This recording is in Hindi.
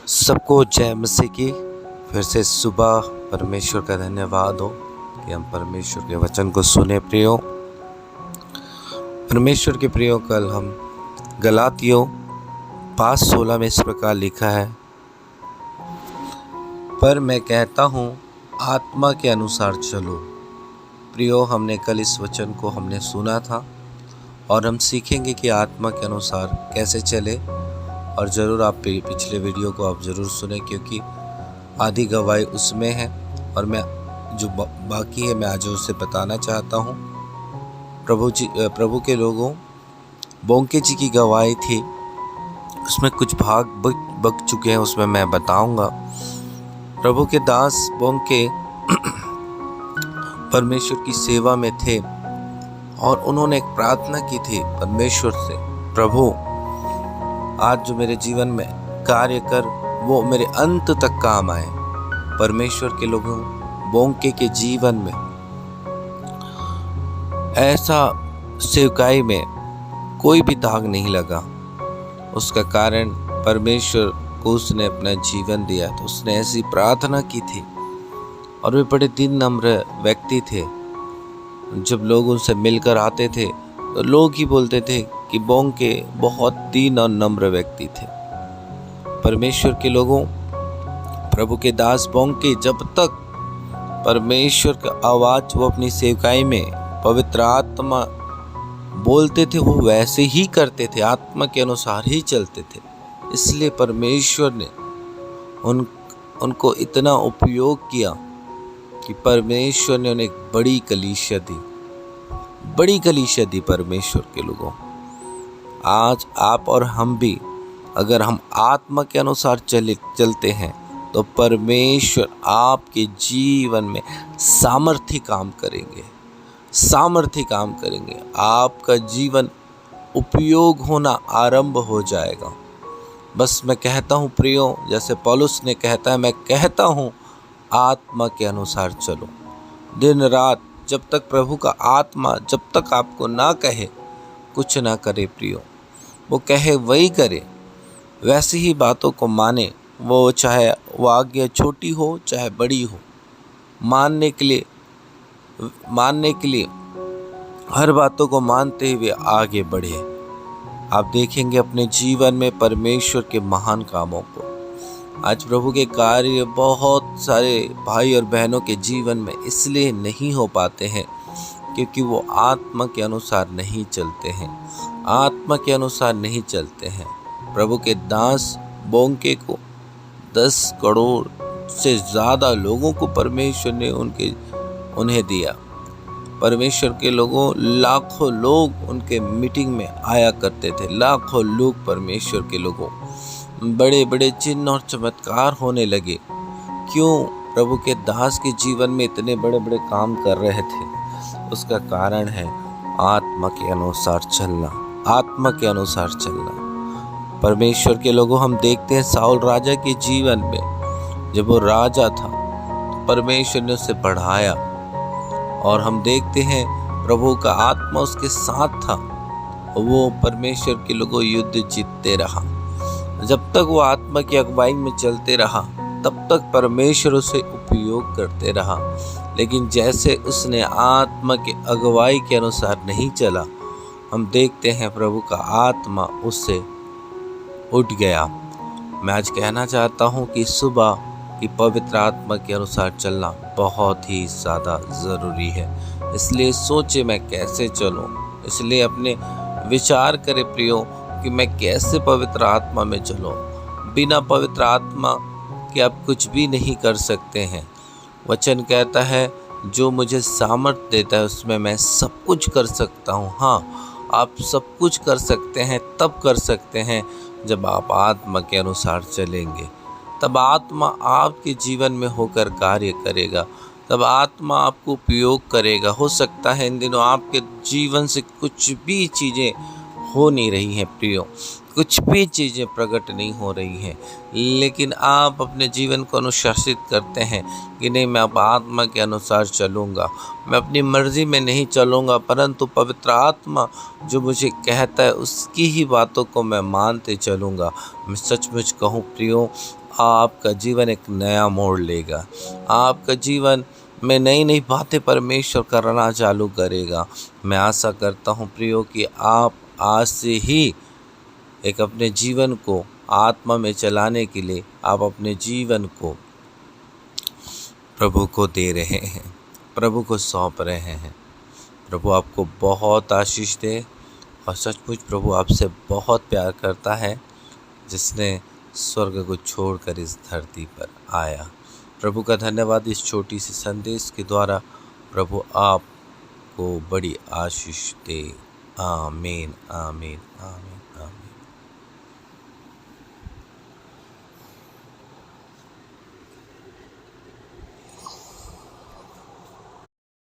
सबको जय मसीह की। फिर से सुबह परमेश्वर का धन्यवाद हो कि हम परमेश्वर के वचन को सुने। प्रियो परमेश्वर के प्रियो, कल हम गलातियों 5:16 में इस प्रकार लिखा है, पर मैं कहता हूँ आत्मा के अनुसार चलो। प्रियो, हमने कल इस वचन को हमने सुना था और हम सीखेंगे कि आत्मा के अनुसार कैसे चले। और ज़रूर आप पिछले वीडियो को आप ज़रूर सुने, क्योंकि आधी गवाही उसमें है और मैं जो बाकी है मैं आज उसे बताना चाहता हूँ। प्रभु के लोगों, बोंके जी की गवाही थी, उसमें कुछ भाग बक चुके हैं, उसमें मैं बताऊंगा। प्रभु के दास बोंके परमेश्वर की सेवा में थे और उन्होंने एक प्रार्थना की थी परमेश्वर से, प्रभु आज जो मेरे जीवन में कार्य कर वो मेरे अंत तक काम आए। परमेश्वर के लोगों, बोंके के जीवन में ऐसा सेवकाई में कोई भी दाग नहीं लगा। उसका कारण परमेश्वर को उसने अपना जीवन दिया, तो उसने ऐसी प्रार्थना की थी। और वे बड़े दीन नम्र व्यक्ति थे। जब लोग उनसे मिलकर आते थे तो लोग ही बोलते थे कि बोंके बहुत दीन और नम्र व्यक्ति थे। परमेश्वर के लोगों, प्रभु के दास बोंके जब तक परमेश्वर का आवाज वो अपनी सेवकाई में पवित्र आत्मा बोलते थे वो वैसे ही करते थे, आत्मा के अनुसार ही चलते थे। इसलिए परमेश्वर ने उनको इतना उपयोग किया कि परमेश्वर ने उन्हें एक बड़ी कलीसिया दी परमेश्वर के लोगों। आज आप और हम भी अगर हम आत्मा के अनुसार चलते हैं तो परमेश्वर आपके जीवन में सामर्थ्य काम करेंगे। आपका जीवन उपयोग होना आरंभ हो जाएगा। बस मैं कहता हूँ प्रियो, जैसे पौलुस ने कहता है, मैं कहता हूँ आत्मा के अनुसार चलो। दिन रात जब तक प्रभु का आत्मा जब तक आपको ना कहे कुछ ना करे प्रियो, वो कहे वही करे, वैसी ही बातों को माने। वो चाहे वो आज्ञा छोटी हो चाहे बड़ी हो, मानने के लिए हर बातों को मानते हुए आगे बढ़े। आप देखेंगे अपने जीवन में परमेश्वर के महान कामों को। आज प्रभु के कार्य बहुत सारे भाई और बहनों के जीवन में इसलिए नहीं हो पाते हैं क्योंकि वो आत्मा के अनुसार नहीं चलते हैं। प्रभु के दास बोंके को 10 करोड़ से ज़्यादा लोगों को परमेश्वर ने उन्हें दिया। परमेश्वर के लोगों, लाखों लोग उनके मीटिंग में आया करते थे। लाखों लोग परमेश्वर के लोगों, बड़े बड़े चिन्ह और चमत्कार होने लगे। क्यों? प्रभु के दास के जीवन में इतने बड़े बड़े काम कर रहे थे। उसका कारण है आत्मा के अनुसार चलना। परमेश्वर के लोगों, हम देखते हैं साउल राजा के जीवन में, जब वो राजा था तो परमेश्वर ने उसे बढ़ाया। और हम देखते हैं प्रभु का आत्मा उसके साथ था, वो परमेश्वर के लोगों युद्ध जीतते रहा। जब तक वो आत्मा की अगुवाई में चलते रहा तब तक परमेश्वर उसे उपयोग करते रहा। लेकिन जैसे उसने आत्मा की अगुवाई के अनुसार नहीं चला, हम देखते हैं प्रभु का आत्मा उससे उठ गया। मैं आज कहना चाहता हूँ कि सुबह की पवित्र आत्मा के अनुसार चलना बहुत ही ज़्यादा ज़रूरी है। इसलिए सोचे मैं कैसे चलूँ, इसलिए अपने विचार करें प्रियो कि मैं कैसे पवित्र आत्मा में चलूँ। बिना पवित्र आत्मा के आप कुछ भी नहीं कर सकते हैं। वचन कहता है, जो मुझे सामर्थ्य देता है उसमें मैं सब कुछ कर सकता हूँ। हाँ, आप सब कुछ कर सकते हैं, तब कर सकते हैं जब आप आत्मा के अनुसार चलेंगे। तब आत्मा आपके जीवन में होकर कार्य करेगा, तब आत्मा आपको उपयोग करेगा। हो सकता है इन दिनों आपके जीवन से कुछ भी चीज़ें हो नहीं रही हैं प्रियो, कुछ भी चीज़ें प्रकट नहीं हो रही हैं, लेकिन आप अपने जीवन को अनुशासित करते हैं कि नहीं, मैं अब आत्मा के अनुसार चलूँगा, मैं अपनी मर्ज़ी में नहीं चलूँगा, परंतु पवित्र आत्मा जो मुझे कहता है उसकी ही बातों को मैं मानते चलूँगा। मैं सचमुच कहूँ प्रियो, आपका जीवन एक नया मोड़ लेगा। आपका जीवन में नई नई बातें परमेश्वर करना चालू करेगा। मैं आशा करता हूँ प्रियो कि आप आज से ही एक अपने जीवन को आत्मा में चलाने के लिए आप अपने जीवन को प्रभु को दे रहे हैं, प्रभु को सौंप रहे हैं। प्रभु आपको बहुत आशीष दे। और सचमुच प्रभु आपसे बहुत प्यार करता है, जिसने स्वर्ग को छोड़कर इस धरती पर आया। प्रभु का धन्यवाद इस छोटी सी संदेश के द्वारा। प्रभु आपको बड़ी आशीष दे। आमीन आमीन आमीन आमीन।